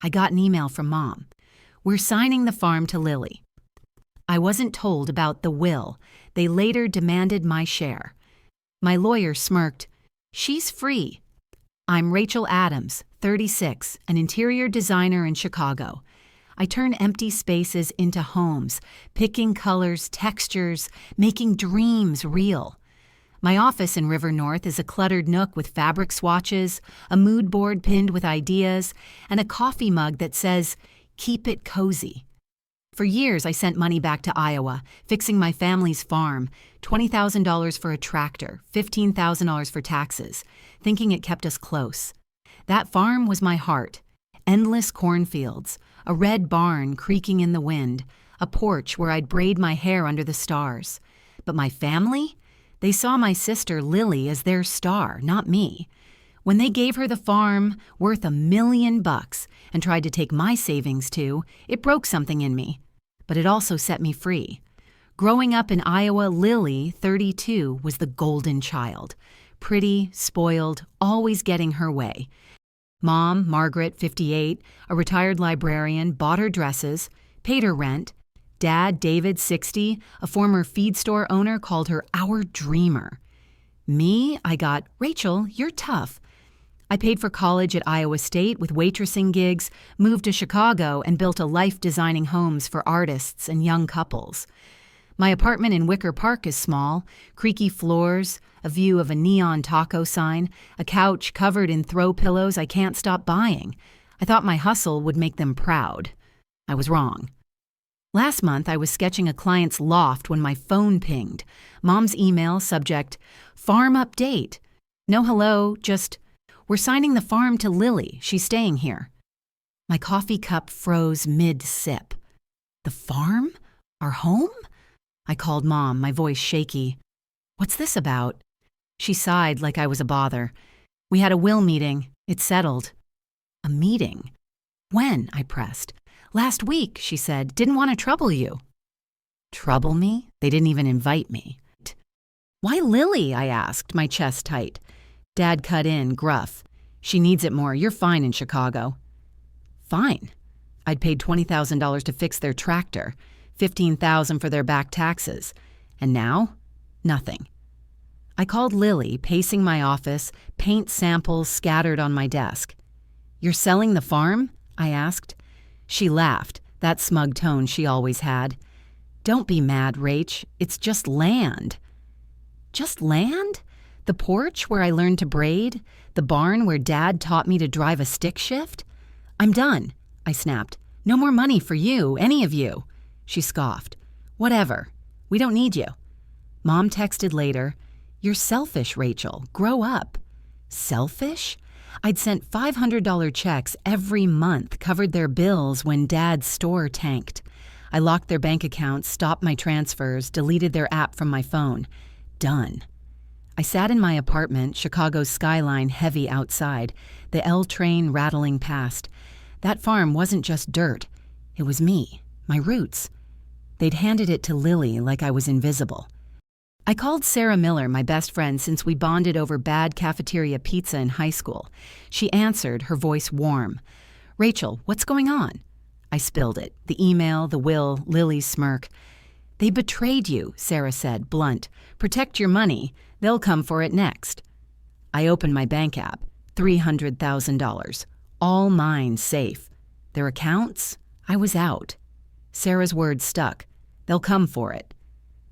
I got an email from Mom. We're signing the farm to Lily. I wasn't told about the will. They later demanded my share. My lawyer smirked. She's free. I'm Rachel Adams, 36, an interior designer in Chicago. I turn empty spaces into homes, picking colors, textures, making dreams real. My office in River North is a cluttered nook with fabric swatches, a mood board pinned with ideas, and a coffee mug that says, "Keep it cozy." For years, I sent money back to Iowa, fixing my family's farm, $20,000 for a tractor, $15,000 for taxes, thinking it kept us close. That farm was my heart. Endless cornfields, a red barn creaking in the wind, a porch where I'd braid my hair under the stars. But my family? They saw my sister Lily as their star, not me. When they gave her the farm, worth $1 million, and tried to take my savings too, it broke something in me. But it also set me free. Growing up in Iowa, Lily, 32, was the golden child. Pretty, spoiled, always getting her way. Mom, Margaret, 58, a retired librarian, bought her dresses, paid her rent. Dad, David, 60, a former feed store owner, called her our dreamer. Me, I got, Rachel, you're tough. I paid for college at Iowa State with waitressing gigs, moved to Chicago, and built a life designing homes for artists and young couples. My apartment in Wicker Park is small, creaky floors, a view of a neon taco sign, a couch covered in throw pillows I can't stop buying. I thought my hustle would make them proud. I was wrong. Last month, I was sketching a client's loft when my phone pinged. Mom's email, subject, "Farm update." No hello, just, "We're signing the farm to Lily. She's staying here." My coffee cup froze mid-sip. The farm? Our home? I called Mom, my voice shaky. "What's this about?" She sighed like I was a bother. "We had a will meeting. It's settled." A meeting? When? I pressed. "Last week," she said. "Didn't want to trouble you." Trouble me? They didn't even invite me. "Why Lily?" I asked, my chest tight. Dad cut in, gruff. "She needs it more. You're fine in Chicago." Fine. I'd paid $20,000 to fix their tractor, $15,000 for their back taxes. And now? Nothing. I called Lily, pacing my office, paint samples scattered on my desk. "You're selling the farm?" I asked. She laughed, that smug tone she always had. "Don't be mad, Rach. It's just land." Just land? The porch where I learned to braid? The barn where Dad taught me to drive a stick shift? "I'm done," I snapped. "No more money for you, any of you." She scoffed. "Whatever. We don't need you." Mom texted later, "You're selfish, Rachel. Grow up." Selfish? I'd sent $500 checks every month, covered their bills when Dad's store tanked. I locked their bank accounts, stopped my transfers, deleted their app from my phone. Done. I sat in my apartment, Chicago's skyline heavy outside, the L train rattling past. That farm wasn't just dirt. It was me, my roots. They'd handed it to Lily like I was invisible. I called Sarah Miller, my best friend since we bonded over bad cafeteria pizza in high school. She answered, her voice warm. "Rachel, what's going on?" I spilled it, the email, the will, Lily's smirk. "They betrayed you," Sarah said, blunt. "Protect your money. They'll come for it next." I opened my bank app. $300,000. All mine safe. Their accounts? I was out. Sarah's words stuck. "They'll come for it."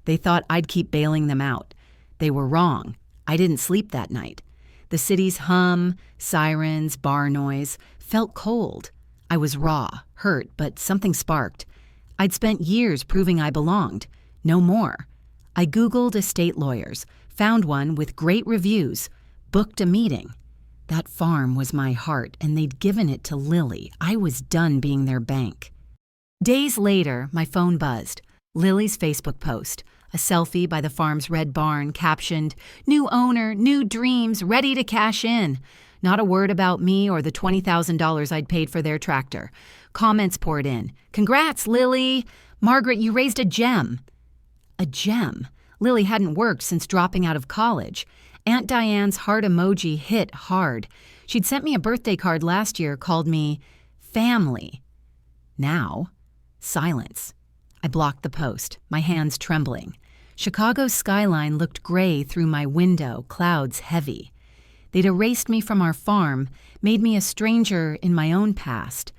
They thought I'd keep bailing them out. They were wrong. I didn't sleep that night. The city's hum, sirens, bar noise, felt cold. I was raw, hurt, but something sparked. I'd spent years proving I belonged. No more. I Googled estate lawyers, found one with great reviews, booked a meeting. That farm was my heart, and they'd given it to Lily. I was done being their bank. Days later, my phone buzzed. Lily's Facebook post, a selfie by the farm's red barn captioned, "New owner, new dreams, ready to cash in." Not a word about me or the $20,000 I'd paid for their tractor. Comments poured in. "Congrats, Lily! Margaret, you raised a gem." A gem? Lily hadn't worked since dropping out of college. Aunt Diane's heart emoji hit hard. She'd sent me a birthday card last year, called me family. Now, silence. I blocked the post, my hands trembling. Chicago's skyline looked gray through my window, clouds heavy. They'd erased me from our farm, made me a stranger in my own past.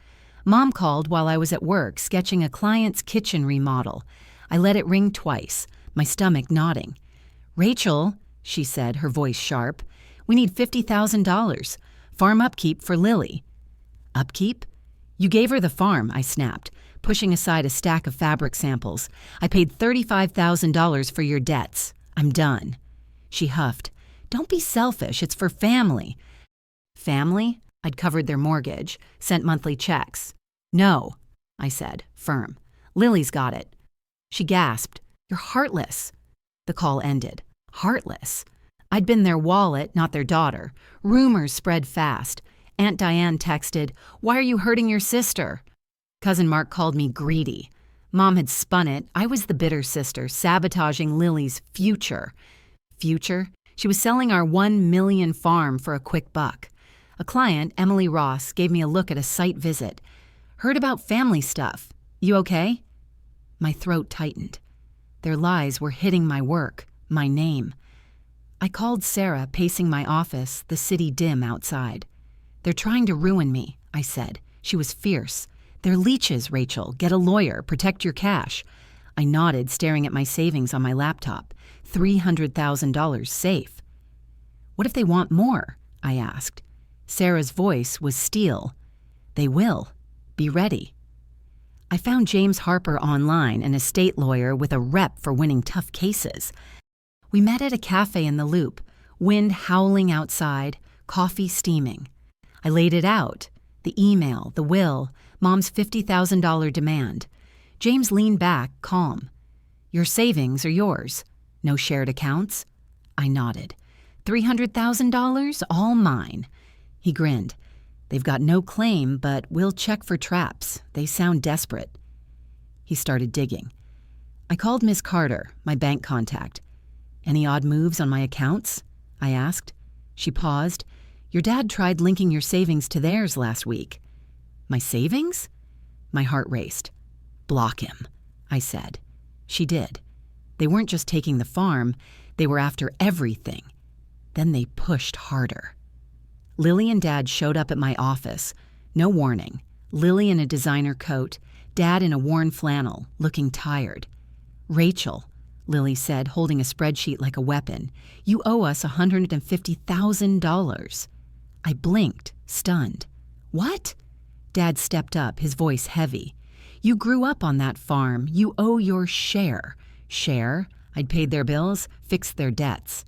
Mom called while I was at work, sketching a client's kitchen remodel. I let it ring twice, my stomach nodding. "Rachel," she said, her voice sharp, "we need $50,000. Farm upkeep for Lily." "Upkeep? You gave her the farm," I snapped, pushing aside a stack of fabric samples. "I paid $35,000 for your debts. I'm done." She huffed. "Don't be selfish. It's for family." Family? I'd covered their mortgage, sent monthly checks. "No," I said, firm. "Lily's got it." She gasped. "You're heartless." The call ended. Heartless? I'd been their wallet, not their daughter. Rumors spread fast. Aunt Diane texted, "Why are you hurting your sister?" Cousin Mark called me greedy. Mom had spun it. I was the bitter sister, sabotaging Lily's future. Future? She was selling our $1 million farm for a quick buck. A client, Emily Ross, gave me a look at a site visit. "Heard about family stuff. You okay?" My throat tightened. Their lies were hitting my work, my name. I called Sarah, pacing my office, the city dim outside. "They're trying to ruin me," I said. She was fierce. "They're leeches, Rachel. Get a lawyer. Protect your cash." I nodded, staring at my savings on my laptop. $300,000 safe. "What if they want more?" I asked. Sarah's voice was steel. "They will. Be ready." I found James Harper online, an estate lawyer with a rep for winning tough cases. We met at a cafe in the Loop, wind howling outside, coffee steaming. I laid it out. The email, the will, Mom's $50,000 demand. James leaned back, calm. "Your savings are yours. No shared accounts?" I nodded. $300,000, all mine. He grinned. "They've got no claim, but we'll check for traps. They sound desperate." He started digging. I called Miss Carter, my bank contact. "Any odd moves on my accounts?" I asked. She paused. "Your dad tried linking your savings to theirs last week." "My savings?" My heart raced. "Block him," I said. She did. They weren't just taking the farm, they were after everything. Then they pushed harder. Lily and Dad showed up at my office. No warning. Lily in a designer coat, Dad in a worn flannel, looking tired. "Rachel," Lily said, holding a spreadsheet like a weapon, "you owe us $150,000. I blinked, stunned. "What?" Dad stepped up, his voice heavy. "You grew up on that farm. You owe your share." "Share?" I'd paid their bills, fixed their debts.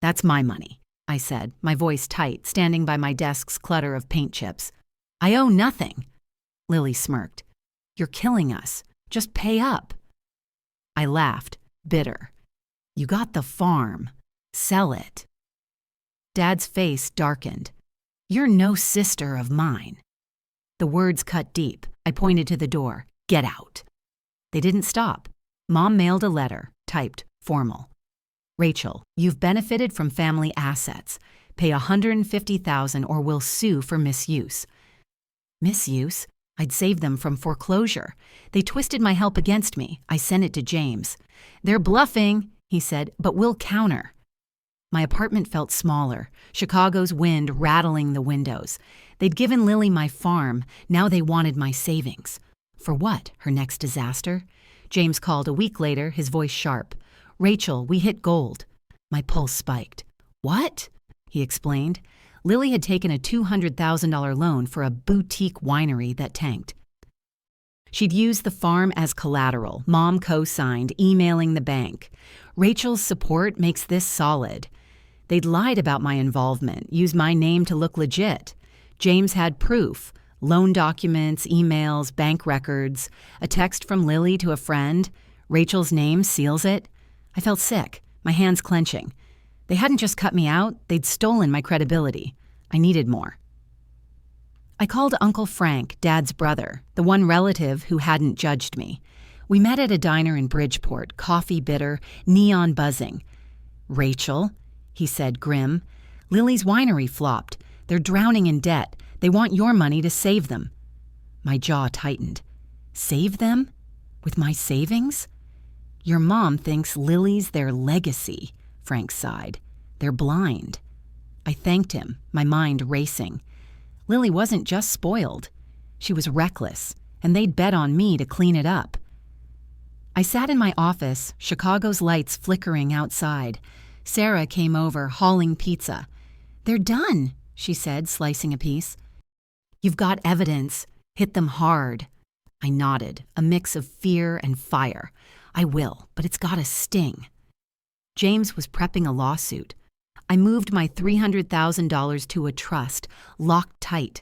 "That's my money," I said, my voice tight, standing by my desk's clutter of paint chips. "I owe nothing." Lily smirked. "You're killing us. Just pay up." I laughed, bitter. "You got the farm. Sell it." Dad's face darkened. "You're no sister of mine." The words cut deep. I pointed to the door. "Get out." They didn't stop. Mom mailed a letter, typed, formal. "Rachel, you've benefited from family assets. Pay $150,000 or we'll sue for misuse." Misuse? I'd saved them from foreclosure. They twisted my help against me. I sent it to James. "They're bluffing," he said, "but we'll counter." My apartment felt smaller, Chicago's wind rattling the windows. They'd given Lily my farm. Now they wanted my savings. For what? Her next disaster? James called a week later, his voice sharp. "Rachel, we hit gold." My pulse spiked. "What?" he explained. Lily had taken a $200,000 loan for a boutique winery that tanked. She'd used the farm as collateral. Mom co-signed, emailing the bank. Rachel's support makes this solid. They'd lied about my involvement, used my name to look legit. James had proof. Loan documents, emails, bank records, a text from Lily to a friend. Rachel's name seals it. I felt sick, my hands clenching. They hadn't just cut me out, they'd stolen my credibility. I needed more. I called Uncle Frank, Dad's brother, the one relative who hadn't judged me. We met at a diner in Bridgeport, coffee bitter, neon buzzing. "Rachel," he said, grim, "Lily's winery flopped. They're drowning in debt. They want your money to save them." My jaw tightened. Save them? With my savings? Your mom thinks Lily's their legacy, Frank sighed. They're blind. I thanked him, my mind racing. Lily wasn't just spoiled. She was reckless, and they'd bet on me to clean it up. I sat in my office, Chicago's lights flickering outside. Sarah came over, hauling pizza. They're done, she said, slicing a piece. You've got evidence. Hit them hard. I nodded, a mix of fear and fire. I will, but it's gotta sting. James was prepping a lawsuit. I moved my $300,000 to a trust, locked tight.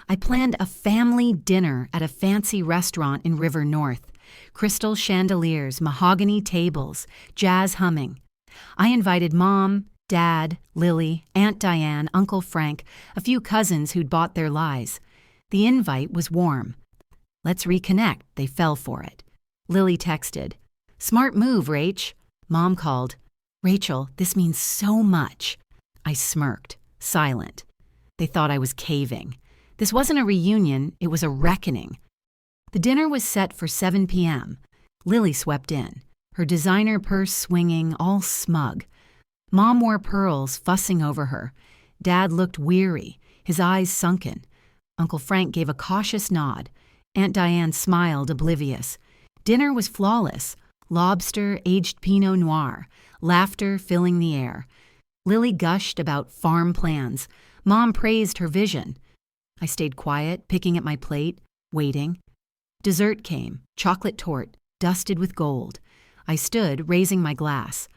I planned a family dinner at a fancy restaurant in River North. Crystal chandeliers, mahogany tables, jazz humming. I invited Mom, Dad, Lily, Aunt Diane, Uncle Frank, a few cousins who'd bought their lies. The invite was warm. Let's reconnect, they fell for it. Lily texted, "Smart move, Rach." Mom called, "Rachel, this means so much." I smirked, silent. They thought I was caving. This wasn't a reunion, it was a reckoning. The dinner was set for 7 p.m. Lily swept in, her designer purse swinging, all smug. Mom wore pearls, fussing over her. Dad looked weary, his eyes sunken. Uncle Frank gave a cautious nod. Aunt Diane smiled, oblivious. Dinner was flawless. Lobster, aged Pinot Noir, laughter filling the air. Lily gushed about farm plans. Mom praised her vision. I stayed quiet, picking at my plate, waiting. Dessert came, chocolate torte, dusted with gold. I stood, raising my glass.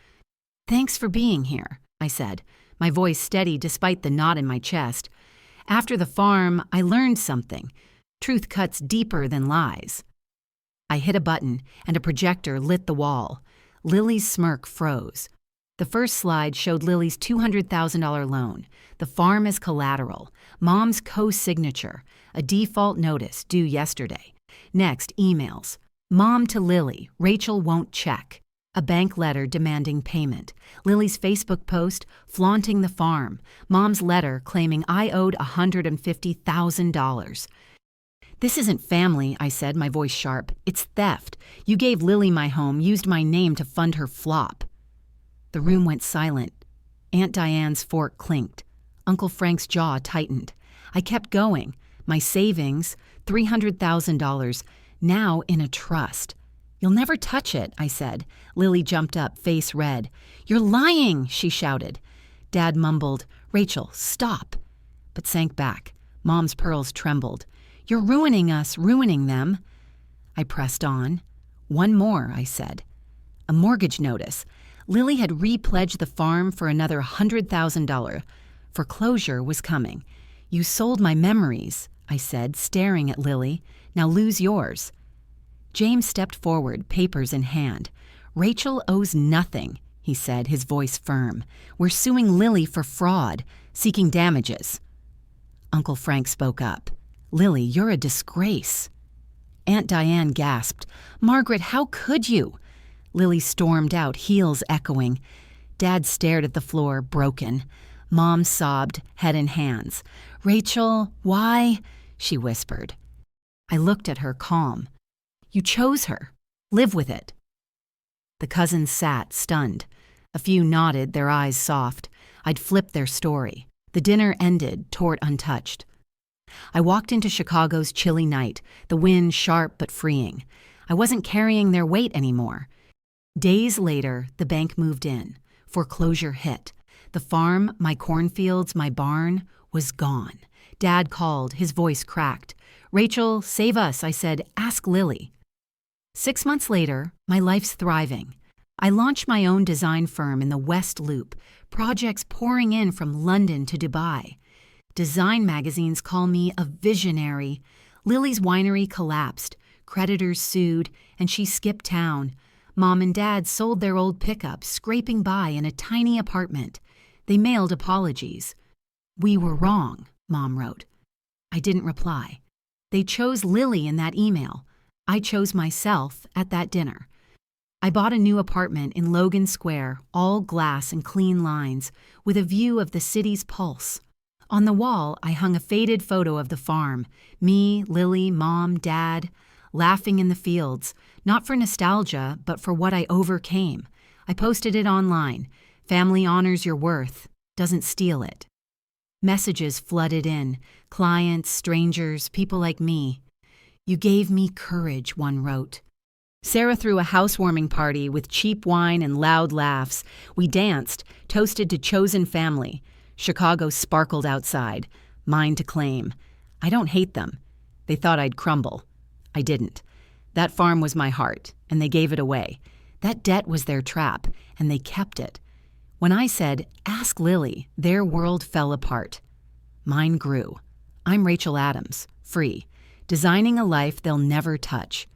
"Thanks for being here," I said, my voice steady despite the knot in my chest. After the farm, I learned something. Truth cuts deeper than lies. I hit a button, and a projector lit the wall. Lily's smirk froze. The first slide showed Lily's $200,000 loan, the farm as collateral, Mom's co-signature, a default notice due yesterday. Next, emails. Mom to Lily, Rachel won't check. A bank letter demanding payment. Lily's Facebook post flaunting the farm. Mom's letter claiming I owed $150,000. "This isn't family," I said, my voice sharp. "It's theft. You gave Lily my home, used my name to fund her flop." The room went silent. Aunt Diane's fork clinked. Uncle Frank's jaw tightened. I kept going. My savings, $300,000, now in a trust. "You'll never touch it," I said. Lily jumped up, face red. "You're lying," she shouted. Dad mumbled, "Rachel, stop," but sank back. Mom's pearls trembled. "You're ruining us, ruining them." I pressed on. "One more," I said. A mortgage notice. Lily had repledged the farm for another $100,000. Foreclosure was coming. "You sold my memories," I said, staring at Lily. "Now lose yours." James stepped forward, papers in hand. "Rachel owes nothing," he said, his voice firm. "We're suing Lily for fraud, seeking damages." Uncle Frank spoke up. "Lily, you're a disgrace." Aunt Diane gasped. "Margaret, how could you?" Lily stormed out, heels echoing. Dad stared at the floor, broken. Mom sobbed, head in hands. "Rachel, why?" she whispered. I looked at her, calm. "You chose her. Live with it." The cousins sat, stunned. A few nodded, their eyes soft. I'd flipped their story. The dinner ended, torte untouched. I walked into Chicago's chilly night, the wind sharp but freeing. I wasn't carrying their weight anymore. Days later, the bank moved in. Foreclosure hit. The farm, my cornfields, my barn, was gone. Dad called, his voice cracked. "Rachel, save us," I said. "Ask Lily." 6 months later, my life's thriving. I launched my own design firm in the West Loop, projects pouring in from London to Dubai. Design magazines call me a visionary. Lily's winery collapsed. Creditors sued, and she skipped town. Mom and Dad sold their old pickup, scraping by in a tiny apartment. They mailed apologies. "We were wrong," Mom wrote. I didn't reply. They chose Lily in that email. I chose myself at that dinner. I bought a new apartment in Logan Square, all glass and clean lines, with a view of the city's pulse. On the wall, I hung a faded photo of the farm. Me, Lily, Mom, Dad, laughing in the fields, not for nostalgia, but for what I overcame. I posted it online. Family honors your worth, doesn't steal it. Messages flooded in. Clients, strangers, people like me. You gave me courage, one wrote. Sarah threw a housewarming party with cheap wine and loud laughs. We danced, toasted to chosen family. Chicago sparkled outside. Mine to claim. I don't hate them. They thought I'd crumble. I didn't. That farm was my heart, and they gave it away. That debt was their trap, and they kept it. When I said, "Ask Lily," their world fell apart. Mine grew. I'm Rachel Adams, free, designing a life they'll never touch.